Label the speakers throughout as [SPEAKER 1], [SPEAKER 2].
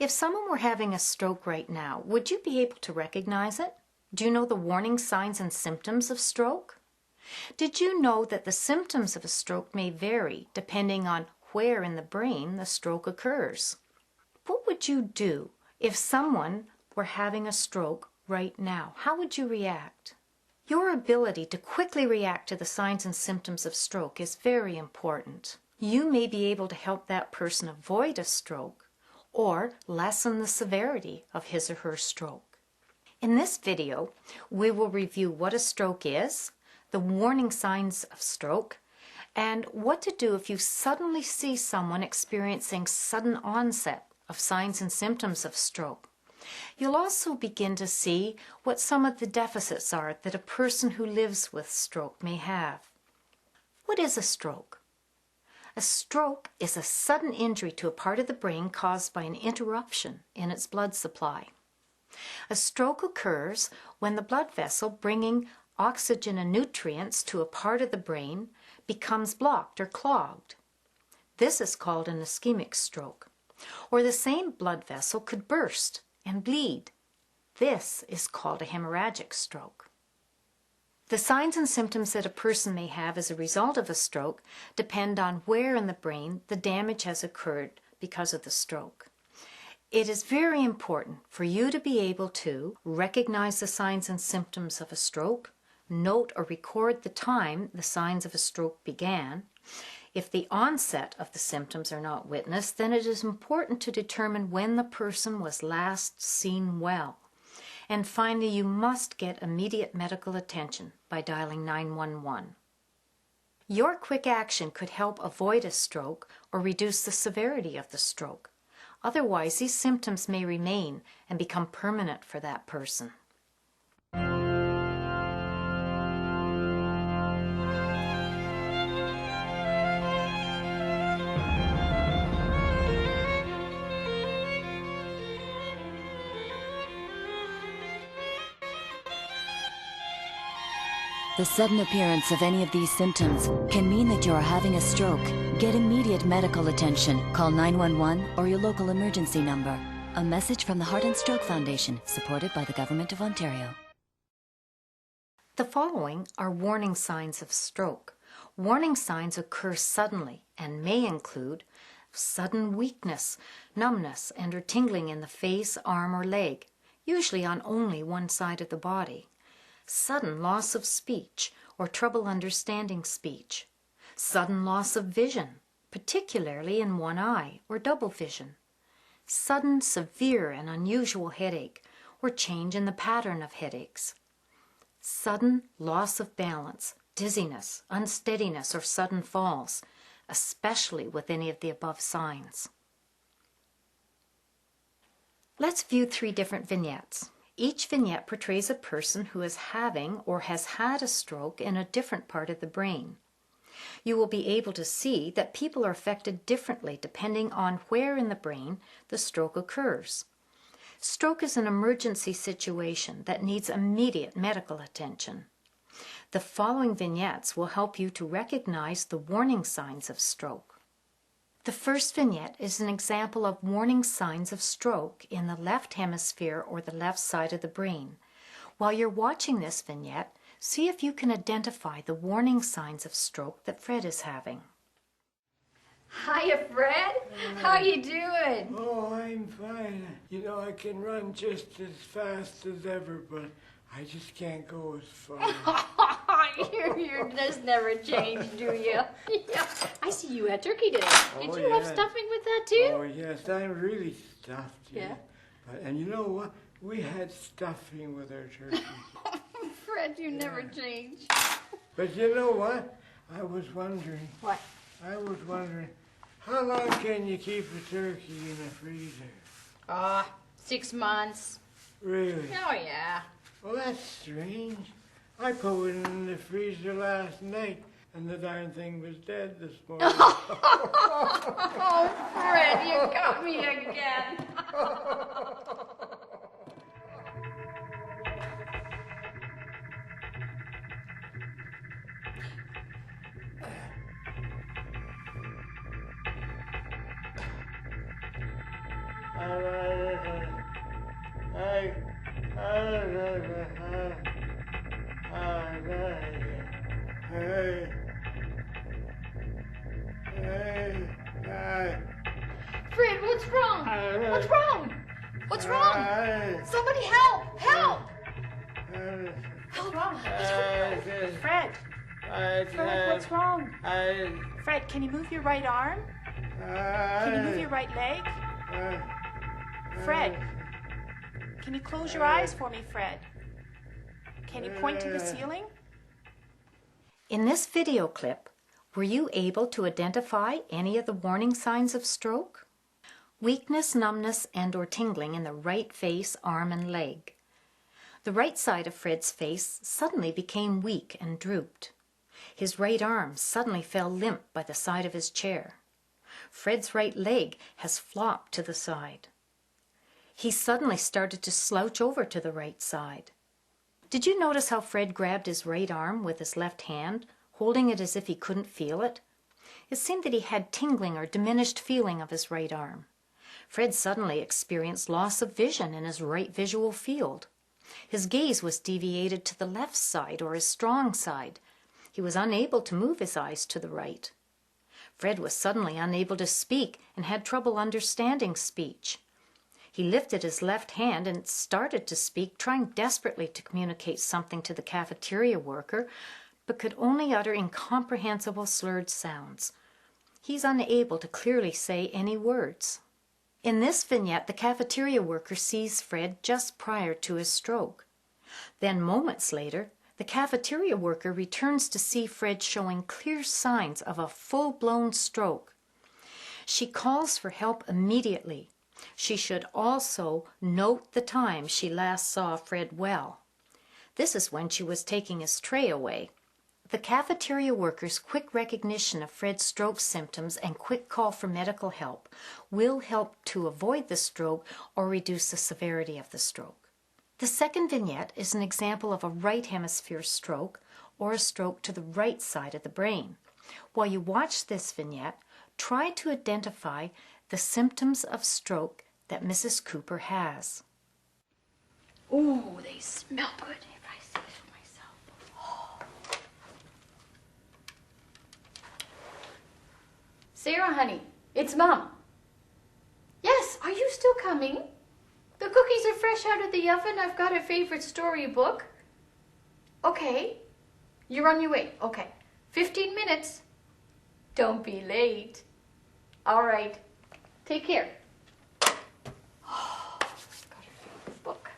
[SPEAKER 1] If someone were having a stroke right now, would you be able to recognize it? Do you know the warning signs and symptoms of stroke? Did you know that the symptoms of a stroke may vary depending on where in the brain the stroke occurs? What would you do if someone were having a stroke right now? How would you react? Your ability to quickly react to the signs and symptoms of stroke is very important. You may be able to help that person avoid a stroke or lessen the severity of his or her stroke. In this video, we will review what a stroke is, the warning signs of stroke, and what to do if you suddenly see someone experiencing sudden onset of signs and symptoms of stroke. You'll also begin to see what some of the deficits are that a person who lives with stroke may have. What is a stroke? A stroke is a sudden injury to a part of the brain caused by an interruption in its blood supply. A stroke occurs when the blood vessel bringing oxygen and nutrients to a part of the brain becomes blocked or clogged. This is called an ischemic stroke. Or the same blood vessel could burst and bleed. This is called a hemorrhagic stroke. The signs and symptoms that a person may have as a result of a stroke depend on where in the brain the damage has occurred because of the stroke. It is very important for you to be able to recognize the signs and symptoms of a stroke, note or record the time the signs of a stroke began. If the onset of the symptoms are not witnessed, then it is important to determine when the person was last seen well. And finally, you must get immediate medical attention by dialing 911. Your quick action could help avoid a stroke or reduce the severity of the stroke. Otherwise, these symptoms may remain and become permanent for that person.
[SPEAKER 2] The sudden appearance of any of these symptoms can mean that you are having a stroke. Get immediate medical attention. Call 911 or your local emergency number. A message from the Heart and Stroke Foundation, supported by the Government of Ontario.
[SPEAKER 1] The following are warning signs of stroke. Warning signs occur suddenly and may include sudden weakness, numbness, and or tingling in the face, arm, or leg, usually on only one side of the body. Sudden loss of speech or trouble understanding speech. Sudden loss of vision, particularly in one eye or double vision. Sudden severe and unusual headache or change in the pattern of headaches. Sudden loss of balance, dizziness, unsteadiness, or sudden falls, especially with any of the above signs. Let's view 3 different vignettes. Each vignette portrays a person who is having or has had a stroke in a different part of the brain. You will be able to see that people are affected differently depending on where in the brain the stroke occurs. Stroke is an emergency situation that needs immediate medical attention. The following vignettes will help you to recognize the warning signs of stroke. The first vignette is an example of warning signs of stroke in the left hemisphere or the left side of the brain. While you're watching this vignette, see if you can identify the warning signs of stroke that Fred is having.
[SPEAKER 3] Hiya, Fred. How you doing?
[SPEAKER 4] Oh, I'm fine. You know, I can run just as fast as ever, but I just can't go as far.
[SPEAKER 3] You just never change, do you? Yeah. I see you had turkey today. Did you have stuffing with that too?
[SPEAKER 4] Oh, yes, I'm really stuffed.
[SPEAKER 3] Yeah.
[SPEAKER 4] And you know what? We had stuffing with our turkey.
[SPEAKER 3] Fred, you never change.
[SPEAKER 4] But you know what? I was wondering.
[SPEAKER 3] What?
[SPEAKER 4] I was wondering, how long can you keep a turkey in a freezer?
[SPEAKER 3] 6 months.
[SPEAKER 4] Really?
[SPEAKER 3] Oh, yeah.
[SPEAKER 4] Well, that's strange. I put it in the freezer last night, and the darn thing was dead this morning.
[SPEAKER 3] Oh, Fred, you got me again. Fred, what's wrong? What's wrong? What's wrong? Somebody help! Help! What's wrong?
[SPEAKER 5] Fred. Fred, what's wrong? Fred, can you move your right arm? Can you move your right leg? Fred, can you close your eyes for me, Fred? Can you point to the ceiling?
[SPEAKER 1] In this video clip, were you able to identify any of the warning signs of stroke? Weakness, numbness, and/or tingling in the right face, arm, and leg. The right side of Fred's face suddenly became weak and drooped. His right arm suddenly fell limp by the side of his chair. Fred's right leg has flopped to the side. He suddenly started to slouch over to the right side. Did you notice how Fred grabbed his right arm with his left hand, holding it as if he couldn't feel it? It seemed that he had tingling or diminished feeling of his right arm. Fred suddenly experienced loss of vision in his right visual field. His gaze was deviated to the left side or his strong side. He was unable to move his eyes to the right. Fred was suddenly unable to speak and had trouble understanding speech. He lifted his left hand and started to speak, trying desperately to communicate something to the cafeteria worker, but could only utter incomprehensible slurred sounds. He's unable to clearly say any words. In this vignette, the cafeteria worker sees Fred just prior to his stroke. Then moments later, the cafeteria worker returns to see Fred showing clear signs of a full-blown stroke. She calls for help immediately. She should also note the time she last saw Fred well. This is when she was taking his tray away. The cafeteria worker's quick recognition of Fred's stroke symptoms and quick call for medical help will help to avoid the stroke or reduce the severity of the stroke. The second vignette is an example of a right hemisphere stroke or a stroke to the right side of the brain. While you watch this vignette, try to identify the symptoms of stroke that Mrs. Cooper has.
[SPEAKER 3] Ooh, they smell good if I say so myself. Oh. Sarah, honey, it's Mom. Yes, are you still coming? The cookies are fresh out of the oven. I've got a favorite storybook. Okay. You're on your way. Okay. 15 minutes. Don't be late. All right. Take care. Oh, I've got her favorite book.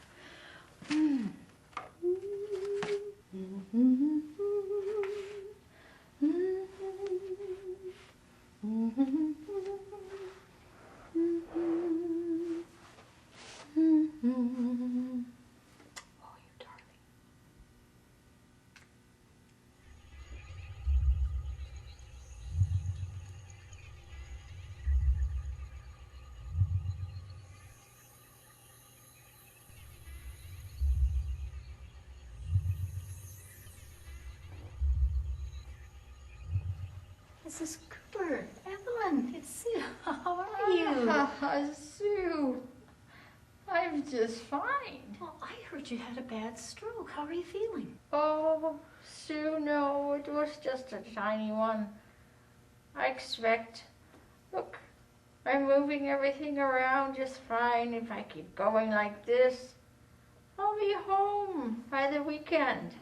[SPEAKER 3] Oh, you darling.
[SPEAKER 1] Mrs. Cooper, Evelyn, it's Sue. How are you?
[SPEAKER 3] Sue, I'm just fine.
[SPEAKER 1] Well, I heard you had a bad stroke. How are you feeling?
[SPEAKER 3] Oh, Sue, no, it was just a tiny one. I expect. Look, I'm moving everything around just fine. If I keep going like this, I'll be home by the weekend.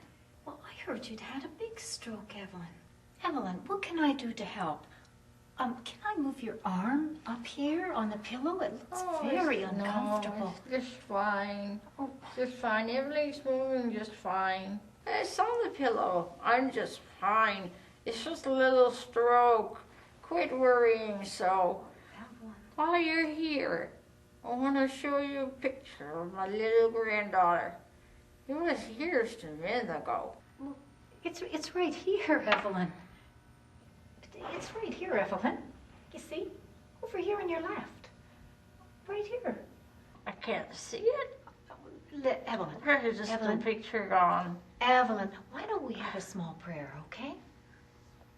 [SPEAKER 1] Well, I heard you'd had a big stroke, Evelyn. Evelyn, what can I do to help? Can I move your arm up here on the pillow? It looks very uncomfortable.
[SPEAKER 3] No, it's just fine.
[SPEAKER 1] Oh.
[SPEAKER 3] Just fine. Everything's moving just fine. It's on the pillow. I'm just fine. It's just a little stroke. Quit worrying so.
[SPEAKER 1] Evelyn.
[SPEAKER 3] While you're here, I want to show you a picture of my little granddaughter. It was years to men ago.
[SPEAKER 1] Well, it's right here, Evelyn. It's right here, Evelyn. You see? Over here on your left. Right here.
[SPEAKER 3] I can't see it.
[SPEAKER 1] Evelyn.
[SPEAKER 3] Where is this
[SPEAKER 1] Evelyn.
[SPEAKER 3] little picture gone?
[SPEAKER 1] Evelyn, why don't we have a small prayer, okay?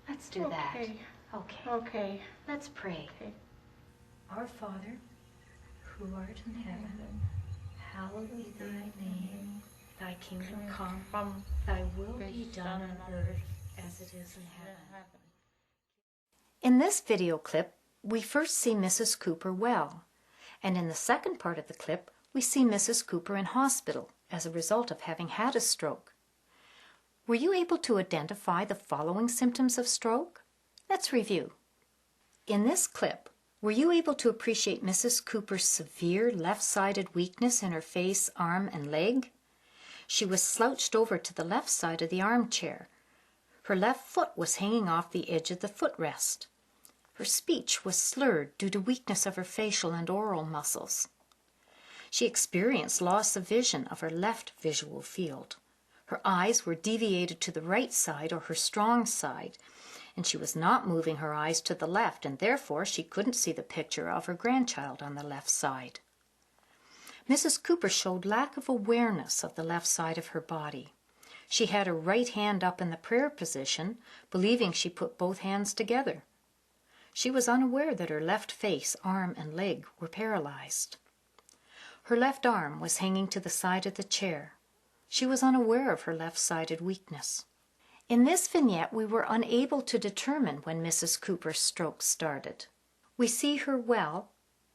[SPEAKER 1] Let's do that.
[SPEAKER 3] Okay.
[SPEAKER 1] Okay.
[SPEAKER 3] Okay.
[SPEAKER 1] Let's pray.
[SPEAKER 3] Okay.
[SPEAKER 1] Our Father, who art in heaven, hallowed be thy name. Thy kingdom come, thy will be done on earth as it is in heaven. In this video clip, we first see Mrs. Cooper well, and in the second part of the clip, we see Mrs. Cooper in hospital as a result of having had a stroke. Were you able to identify the following symptoms of stroke? Let's review. In this clip, were you able to appreciate Mrs. Cooper's severe left-sided weakness in her face, arm, and leg? She was slouched over to the left side of the armchair. Her left foot was hanging off the edge of the footrest. Her speech was slurred due to weakness of her facial and oral muscles. She experienced loss of vision of her left visual field. Her eyes were deviated to the right side or her strong side, and she was not moving her eyes to the left, and therefore she couldn't see the picture of her grandchild on the left side. Mrs. Cooper showed lack of awareness of the left side of her body. She had her right hand up in the prayer position, believing she put both hands together. She was unaware that her left face, arm, and leg were paralyzed. Her left arm was hanging to the side of the chair. She was unaware of her left-sided weakness. In this vignette, we were unable to determine when Mrs. Cooper's stroke started. We see her well,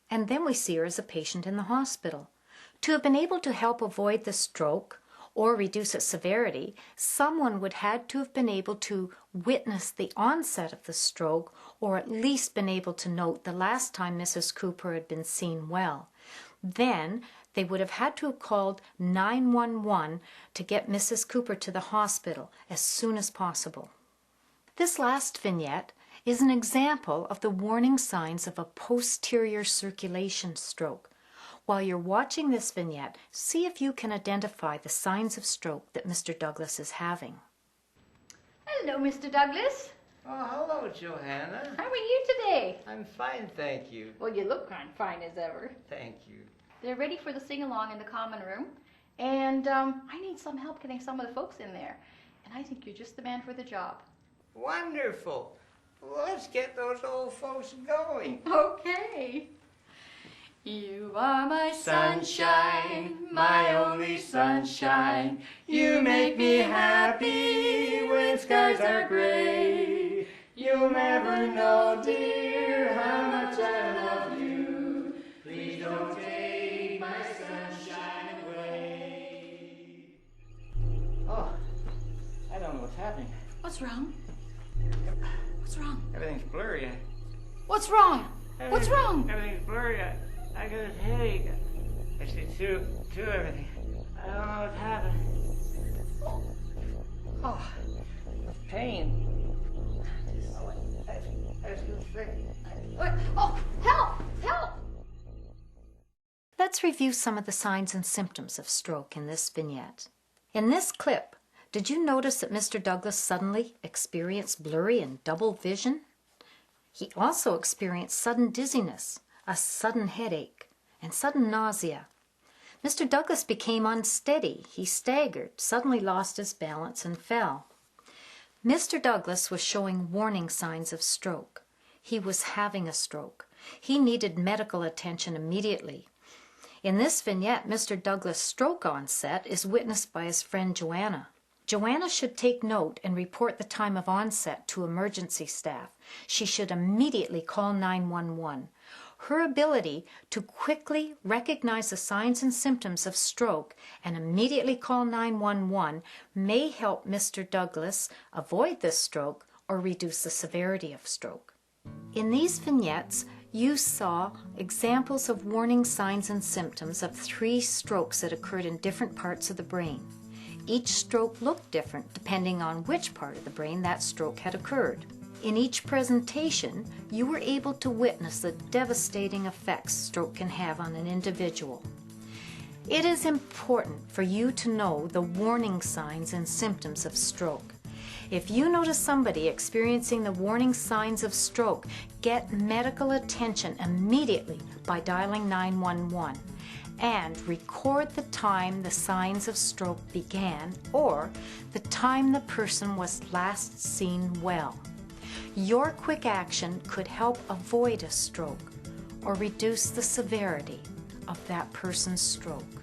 [SPEAKER 1] and then we see her as a patient in the hospital. To have been able to help avoid the stroke or reduce its severity, someone would have to have been able to witness the onset of the stroke, or at least been able to note the last time Mrs. Cooper had been seen well. Then they would have had to have called 911 to get Mrs. Cooper to the hospital as soon as possible. This last vignette is an example of the warning signs of a posterior circulation stroke. While you're watching this vignette, see if you can identify the signs of stroke that Mr. Douglas is having.
[SPEAKER 3] Hello, Mr. Douglas.
[SPEAKER 4] Oh, hello, Johanna.
[SPEAKER 3] How are you today?
[SPEAKER 4] I'm fine, thank you.
[SPEAKER 3] Well, you look fine as ever.
[SPEAKER 4] Thank you.
[SPEAKER 3] They're ready for the sing-along in the common room, and I need some help getting some of the folks in there, and I think you're just the man for the job.
[SPEAKER 4] Wonderful. Well, let's get those old folks going.
[SPEAKER 3] Okay. You are my sunshine, my only sunshine. You make me happy when skies are gray. You'll never know, dear, how much I love you. Please don't take my sunshine away.
[SPEAKER 4] Oh, I don't know what's happening.
[SPEAKER 3] What's wrong? What's wrong?
[SPEAKER 4] Everything's blurry.
[SPEAKER 3] What's wrong? What's wrong?
[SPEAKER 4] Everything's blurry. I got a headache. I see two everything. I don't know what's happening.
[SPEAKER 3] Oh,
[SPEAKER 4] Pain. I feel sick.
[SPEAKER 3] what? Oh, help! Help!
[SPEAKER 1] Let's review some of the signs and symptoms of stroke in this vignette. In this clip, did you notice that Mr. Douglas suddenly experienced blurry and double vision? He also experienced sudden dizziness, a sudden headache, and sudden nausea. Mr. Douglas became unsteady. He staggered, suddenly lost his balance, and fell. Mr. Douglas was showing warning signs of stroke. He was having a stroke. He needed medical attention immediately. In this vignette, Mr. Douglas' stroke onset is witnessed by his friend Joanna. Joanna should take note and report the time of onset to emergency staff. She should immediately call 911. Her ability to quickly recognize the signs and symptoms of stroke and immediately call 911 may help Mr. Douglas avoid this stroke or reduce the severity of stroke. In these vignettes, you saw examples of warning signs and symptoms of 3 strokes that occurred in different parts of the brain. Each stroke looked different depending on which part of the brain that stroke had occurred. In each presentation, you were able to witness the devastating effects stroke can have on an individual. It is important for you to know the warning signs and symptoms of stroke. If you notice somebody experiencing the warning signs of stroke, get medical attention immediately by dialing 911 and record the time the signs of stroke began or the time the person was last seen well. Your quick action could help avoid a stroke or reduce the severity of that person's stroke.